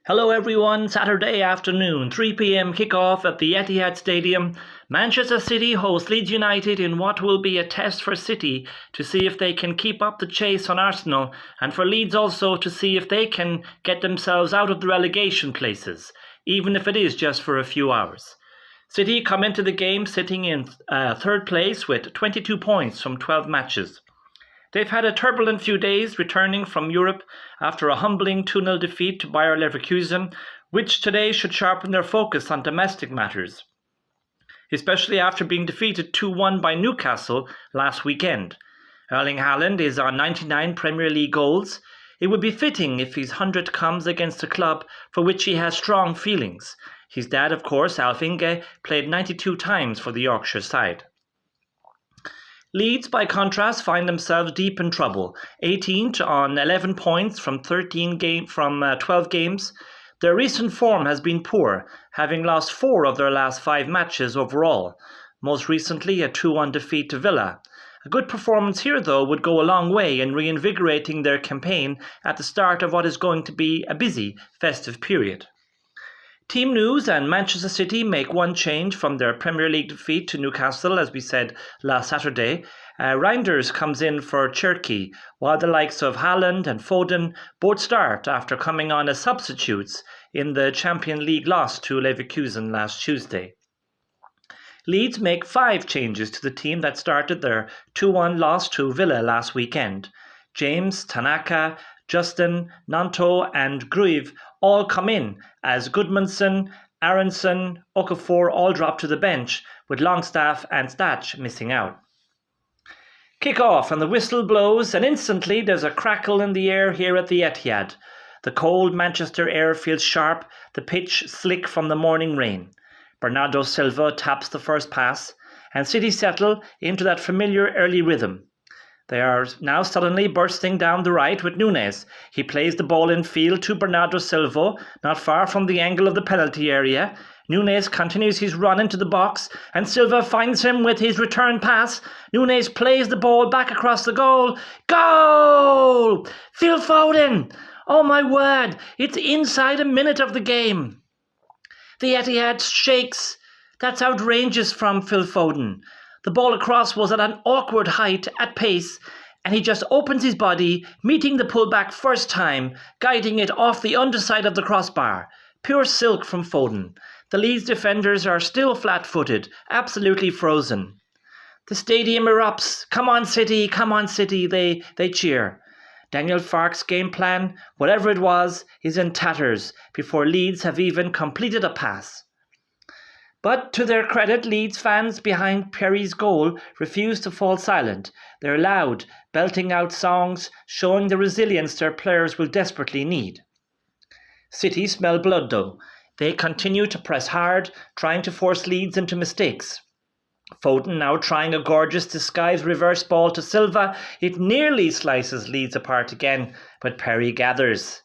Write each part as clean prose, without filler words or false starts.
Hello everyone, Saturday afternoon, 3 p.m. kickoff at the Etihad Stadium. Manchester City host Leeds United in what will be a test for City to see if they can keep up the chase on Arsenal, and for Leeds also to see if they can get themselves out of the relegation places, even if it is just for a few hours. City come into the game sitting in third place with 22 points from 12 matches. They've had a turbulent few days returning from Europe after a humbling 2-0 defeat to Bayer Leverkusen, which today should sharpen their focus on domestic matters, especially after being defeated 2-1 by Newcastle last weekend. Erling Haaland is on 99 Premier League goals. It would be fitting if his 100th comes against a club for which he has strong feelings. His dad, of course, Alf Inge, played 92 times for the Yorkshire side. Leeds, by contrast, find themselves deep in trouble, 18 on 11 points from 12 games. Their recent form has been poor, having lost 4 of their last 5 matches overall, most recently a 2-1 defeat to Villa. A good performance here, though, would go a long way in reinvigorating their campaign at the start of what is going to be a busy festive period. Team news: and Manchester City make one change from their Premier League defeat to Newcastle, as we said last Saturday. Reijnders comes in for Cherki, while the likes of Haaland and Foden both start after coming on as substitutes in the Champions League loss to Leverkusen last Tuesday. Leeds make 5 changes to the team that started their 2-1 loss to Villa last weekend. James, Tanaka, Justin, Gnonto and Gruev all come in, as Gudmundsson, Aronson, Okafor all drop to the bench, with Longstaff and Stach missing out. Kick off and the whistle blows, and instantly there's a crackle in the air here at the Etihad. The cold Manchester air feels sharp, the pitch slick from the morning rain. Bernardo Silva taps the first pass, and City settle into that familiar early rhythm. They are now suddenly bursting down the right with Nunes. He plays the ball in field to Bernardo Silva, not far from the angle of the penalty area. Nunes continues his run into the box, and Silva finds him with his return pass. Nunes plays the ball back across the goal. Goal! Phil Foden! Oh my word, it's inside a minute of the game. The Etihad shakes. That's outrageous from Phil Foden. The ball across was at an awkward height at pace, and he just opens his body, meeting the pullback first time, guiding it off the underside of the crossbar. Pure silk from Foden. The Leeds defenders are still flat-footed, absolutely frozen. The stadium erupts. Come on City, they cheer. Daniel Farke's game plan, whatever it was, is in tatters before Leeds have even completed a pass. But to their credit, Leeds fans behind Perri's goal refuse to fall silent. They're loud, belting out songs, showing the resilience their players will desperately need. City smell blood though. They continue to press hard, trying to force Leeds into mistakes. Foden now trying a gorgeous disguised reverse ball to Silva. It nearly slices Leeds apart again, but Perri gathers.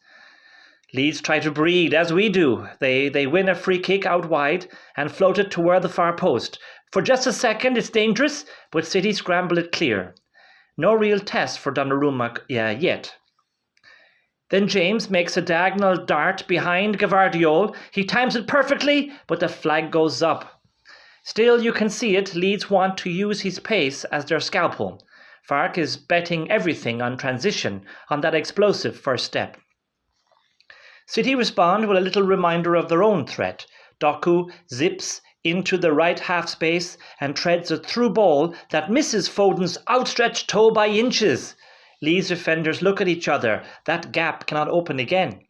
Leeds try to breathe, as we do. They win a free kick out wide and float it toward the far post. For just a second, it's dangerous, but City scramble it clear. No real test for Donnarumma yet. Then James makes a diagonal dart behind Gvardiol. He times it perfectly, but the flag goes up. Still, you can see it. Leeds want to use his pace as their scalpel. Farke is betting everything on transition, on that explosive first step. City respond with a little reminder of their own threat. Doku zips into the right half space and treads a through ball that misses Foden's outstretched toe by inches. Leeds defenders look at each other. That gap cannot open again.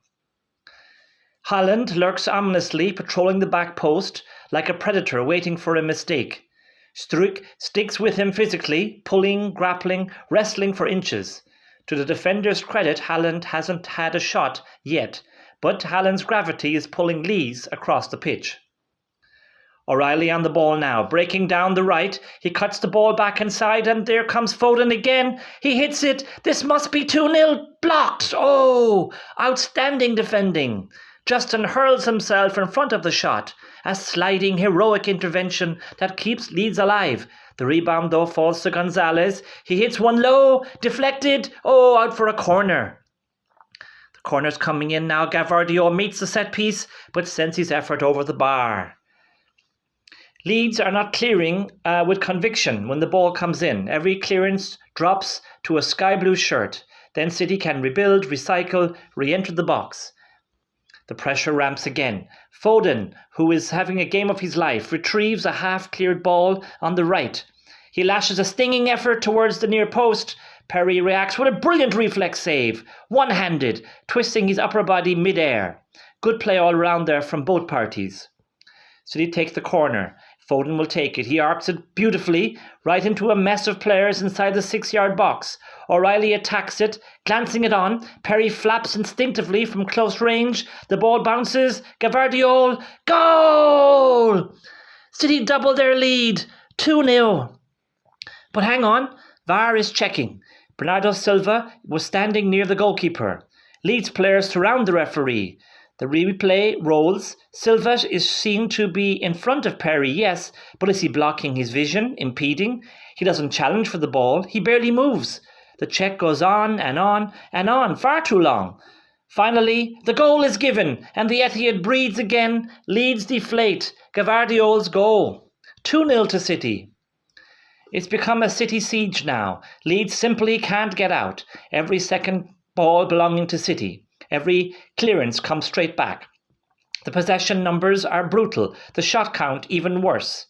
Haaland lurks ominously, patrolling the back post like a predator waiting for a mistake. Struijk sticks with him physically, pulling, grappling, wrestling for inches. To the defender's credit, Haaland hasn't had a shot yet, but Haaland's gravity is pulling Leeds across the pitch. O'Reilly on the ball now, breaking down the right. He cuts the ball back inside, and there comes Foden again. He hits it. This must be 2-0. Blocked. Oh, outstanding defending. Justin hurls himself in front of the shot. A sliding, heroic intervention that keeps Leeds alive. The rebound, though, falls to Gonzalez. He hits one low, deflected. Oh, out for a corner. Corner's coming in now. Gvardiol meets the set piece, but sends his effort over the bar. Leeds are not clearing with conviction when the ball comes in. Every clearance drops to a sky blue shirt. Then City can rebuild, recycle, re-enter the box. The pressure ramps again. Foden, who is having a game of his life, retrieves a half-cleared ball on the right. He lashes a stinging effort towards the near post. Perri reacts with a brilliant reflex save, one-handed, twisting his upper body mid-air. Good play all around there from both parties. City takes the corner. Foden will take it. He arcs it beautifully right into a mess of players inside the 6-yard box. O'Reilly attacks it, glancing it on. Perri flaps instinctively from close range. The ball bounces. Gvardiol. Goal! City double their lead. 2-0. But hang on. VAR is checking. Bernardo Silva was standing near the goalkeeper. Leeds players surround the referee. The replay rolls. Silva is seen to be in front of Perri, yes, but is he blocking his vision, impeding? He doesn't challenge for the ball. He barely moves. The check goes on and on and on, far too long. Finally, the goal is given, and the Etihad breathes again. Leeds deflate. Gvardiol's goal. 2-0 to City. It's become a City siege now. Leeds simply can't get out. Every second ball belonging to City. Every clearance comes straight back. The possession numbers are brutal. The shot count even worse.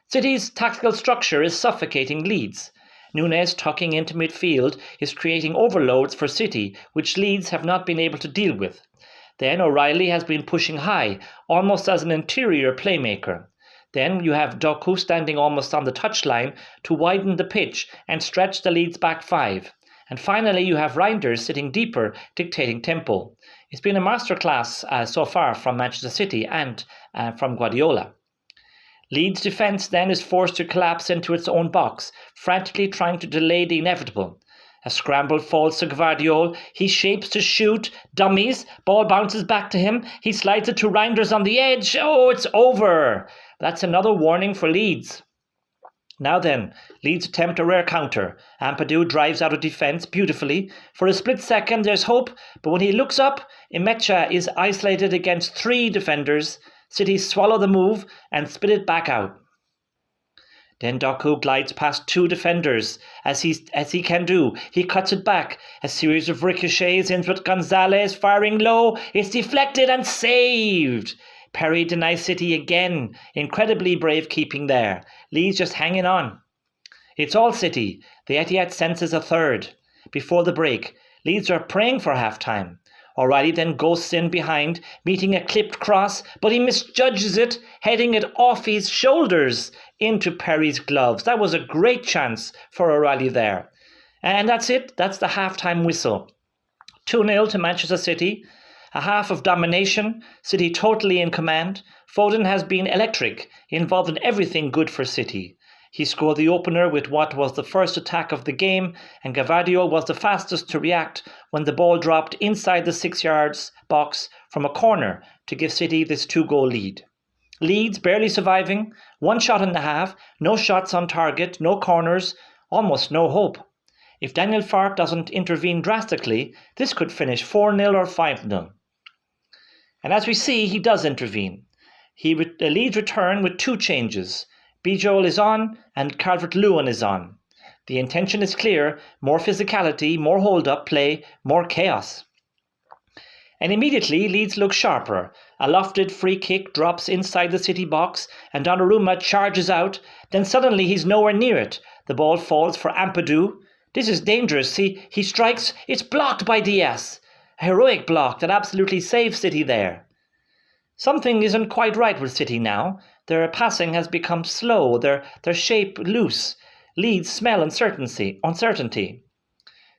City's tactical structure is suffocating Leeds. Nunes tucking into midfield is creating overloads for City, which Leeds have not been able to deal with. Then O'Reilly has been pushing high, almost as an interior playmaker. Then you have Doku standing almost on the touchline to widen the pitch and stretch the Leeds back five. And finally, you have Reijnders sitting deeper, dictating tempo. It's been a masterclass so far from Manchester City and from Guardiola. Leeds' defence then is forced to collapse into its own box, frantically trying to delay the inevitable. A scramble falls to Gvardiol. He shapes to shoot, dummies, ball bounces back to him. He slides it to Reijnders on the edge. Oh, it's over. That's another warning for Leeds. Now then, Leeds attempt a rare counter. Ampadu drives out of defence beautifully. For a split second there's hope, but when he looks up, Nmecha is isolated against 3 defenders. City swallow the move and spit it back out. Then Doku glides past 2 defenders, as he can do. He cuts it back. A series of ricochets ends with Gonzalez firing low. It's deflected and saved. Perri denies City again. Incredibly brave keeping there. Leeds just hanging on. It's all City. The Etihad senses a third. Before the break, Leeds are praying for half-time. O'Reilly then ghosts in behind, meeting a clipped cross, but he misjudges it, heading it off his shoulders into Perri's gloves. That was a great chance for O'Reilly there. And that's it. That's the half-time whistle. 2-0 to Manchester City. A half of domination, City totally in command. Foden has been electric, involved in everything good for City. He scored the opener with what was the first attack of the game, and Gvardiol was the fastest to react when the ball dropped inside the 6-yard box from a corner to give City this 2-goal lead. Leeds barely surviving, 1 shot in the half, no shots on target, no corners, almost no hope. If Daniel Farke doesn't intervene drastically, this could finish 4-0 or 5-0. And as we see, he does intervene. Leeds return with 2 changes. Bogle is on and Calvert-Lewin is on. The intention is clear: more physicality, more hold-up play, more chaos. And immediately Leeds look sharper. A lofted free kick drops inside the City box and Donnarumma charges out. Then suddenly he's nowhere near it. The ball falls for Ampadu. This is dangerous. He strikes. It's blocked by Diaz. A heroic block that absolutely saves City there. Something isn't quite right with City now. Their passing has become slow, their shape loose. Leeds smell uncertainty.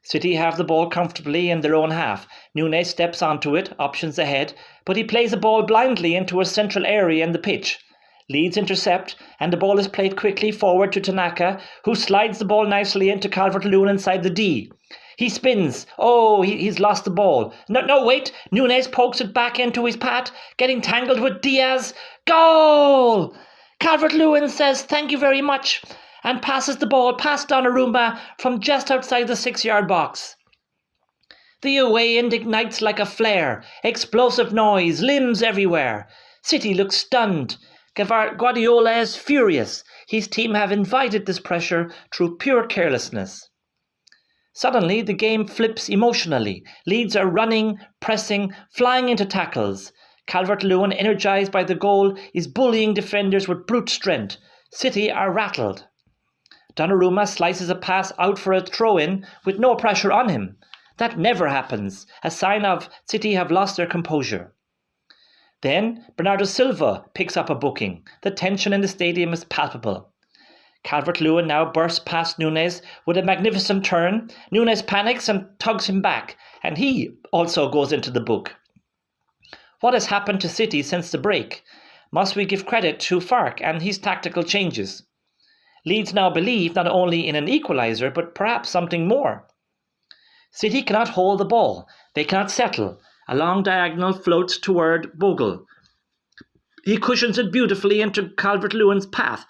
City have the ball comfortably in their own half. Nunes steps onto it, options ahead, but he plays the ball blindly into a central area in the pitch. Leeds intercept, and the ball is played quickly forward to Tanaka, who slides the ball nicely into Calvert-Lewin inside the D. He spins. Oh, he's lost the ball. No, wait. Nunes pokes it back into his path, getting tangled with Diaz. Goal! Calvert-Lewin says thank you very much and passes the ball past Donnarumma from just outside the 6-yard box. The away end ignites like a flare. Explosive noise, limbs everywhere. City looks stunned. Gvardiol is furious. His team have invited this pressure through pure carelessness. Suddenly, the game flips emotionally. Leeds are running, pressing, flying into tackles. Calvert-Lewin, energised by the goal, is bullying defenders with brute strength. City are rattled. Donnarumma slices a pass out for a throw-in with no pressure on him. That never happens, a sign of City have lost their composure. Then, Bernardo Silva picks up a booking. The tension in the stadium is palpable. Calvert-Lewin now bursts past Nunes with a magnificent turn. Nunes panics and tugs him back, and he also goes into the book. What has happened to City since the break? Must we give credit to Farke and his tactical changes? Leeds now believe not only in an equaliser, but perhaps something more. City cannot hold the ball. They cannot settle. A long diagonal floats toward Bogle. He cushions it beautifully into Calvert-Lewin's path.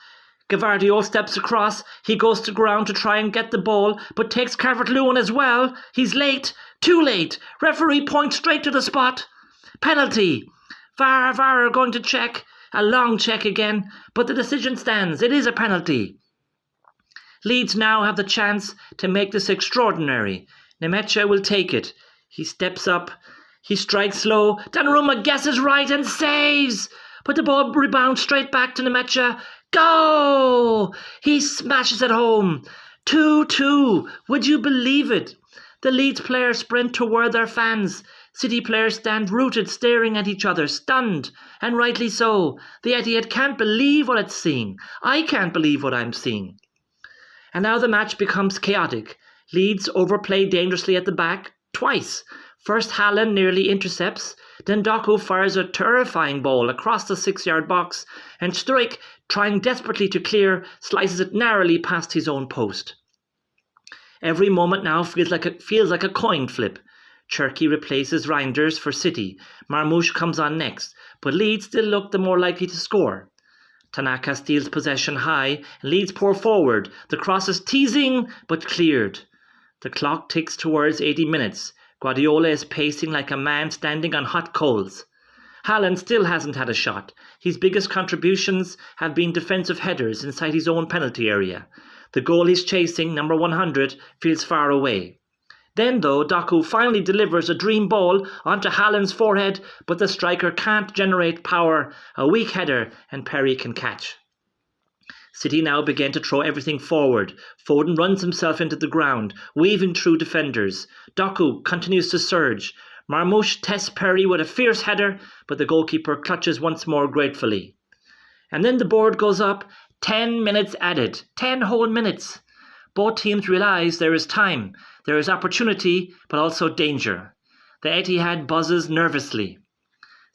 Gvardiol steps across. He goes to ground to try and get the ball, but takes Calvert-Lewin as well. He's late. Too late. Referee points straight to the spot. Penalty. VAR are going to check. A long check again, but the decision stands. It is a penalty. Leeds now have the chance to make this extraordinary. Nmecha will take it. He steps up. He strikes low. Donnarumma guesses right and saves. But the ball rebounds straight back to Nmecha. Go! He smashes it home. 2-2. Would you believe it? The Leeds players sprint toward their fans. City players stand rooted, staring at each other, stunned, and rightly so. The Etihad can't believe what it's seeing. I can't believe what I'm seeing. And now the match becomes chaotic. Leeds overplay dangerously at the back twice. First Haaland nearly intercepts, then Doku fires a terrifying ball across the 6-yard box, and Struijk, trying desperately to clear, slices it narrowly past his own post. Every moment now feels like a coin flip. Cherki replaces Reijnders for City. Marmoush comes on next, but Leeds still look the more likely to score. Tanaka steals possession high, and Leeds pour forward. The cross is teasing, but cleared. The clock ticks towards 80 minutes. Gvardiol is pacing like a man standing on hot coals. Haaland still hasn't had a shot. His biggest contributions have been defensive headers inside his own penalty area. The goal he's chasing, number 100, feels far away. Then, though, Doku finally delivers a dream ball onto Haaland's forehead, but the striker can't generate power. A weak header, and Perri can catch. City now begin to throw everything forward. Foden runs himself into the ground, weaving through defenders. Doku continues to surge. Marmoush tests Perri with a fierce header, but the goalkeeper clutches once more gratefully. And then the board goes up. 10 minutes added. 10 whole minutes. Both teams realise there is time. There is opportunity, but also danger. The Etihad buzzes nervously.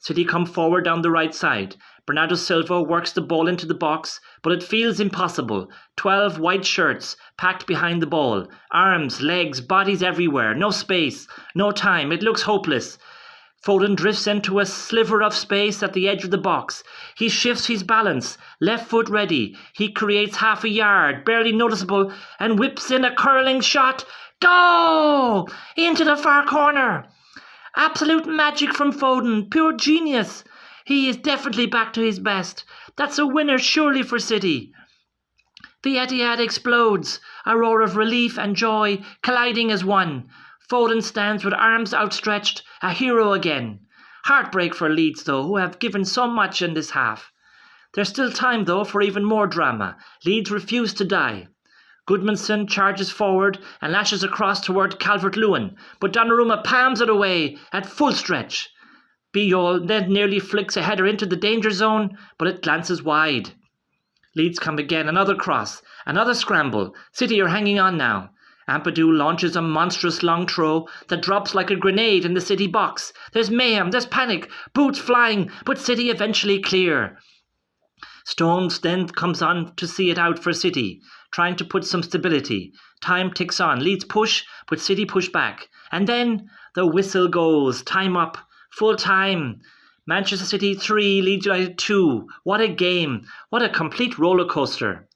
City come forward down the right side. Bernardo Silva works the ball into the box, but it feels impossible. 12 white shirts packed behind the ball. Arms, legs, bodies everywhere. No space, no time. It looks hopeless. Foden drifts into a sliver of space at the edge of the box. He shifts his balance, left foot ready. He creates half a yard, barely noticeable, and whips in a curling shot. Go! Into the far corner. Absolute magic from Foden, pure genius. He is definitely back to his best. That's a winner surely for City. The Etihad explodes, a roar of relief and joy colliding as one. Foden stands with arms outstretched, a hero again. Heartbreak for Leeds, though, who have given so much in this half. There's still time, though, for even more drama. Leeds refuse to die. Gudmundsson charges forward and lashes across toward Calvert-Lewin, but Donnarumma palms it away at full stretch. Piroe then nearly flicks a header into the danger zone, but it glances wide. Leeds come again, another cross, another scramble. City are hanging on now. Ampadu launches a monstrous long throw that drops like a grenade in the City box. There's mayhem, there's panic, boots flying, but City eventually clear. Stones then comes on to see it out for City, trying to put some stability. Time ticks on. Leeds push, but City push back. And then the whistle goes. Time up. Full time. Manchester City 3, Leeds United 2. What a game. What a complete roller coaster.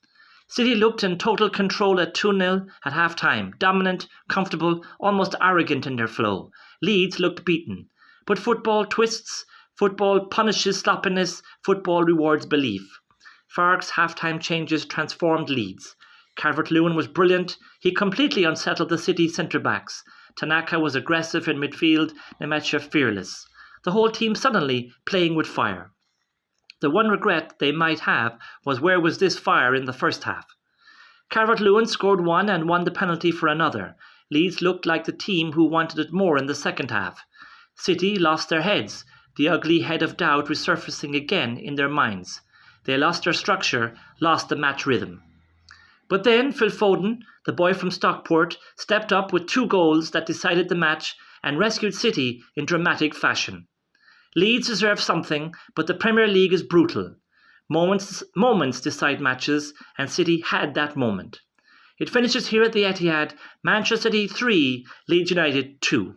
City looked in total control at 2-0 at half-time, dominant, comfortable, almost arrogant in their flow. Leeds looked beaten. But football twists, football punishes sloppiness, football rewards belief. Farke's half-time changes transformed Leeds. Calvert-Lewin was brilliant. He completely unsettled the City centre-backs. Tanaka was aggressive in midfield, Nmecha fearless. The whole team suddenly playing with fire. The one regret they might have was where was this fire in the first half? Calvert-Lewin scored one and won the penalty for another. Leeds looked like the team who wanted it more in the second half. City lost their heads, the ugly head of doubt resurfacing again in their minds. They lost their structure, lost the match rhythm. But then Phil Foden, the boy from Stockport, stepped up with 2 goals that decided the match and rescued City in dramatic fashion. Leeds deserve something, but the Premier League is brutal. Moments decide matches, and City had that moment. It finishes here at the Etihad, Manchester City 3, Leeds United 2.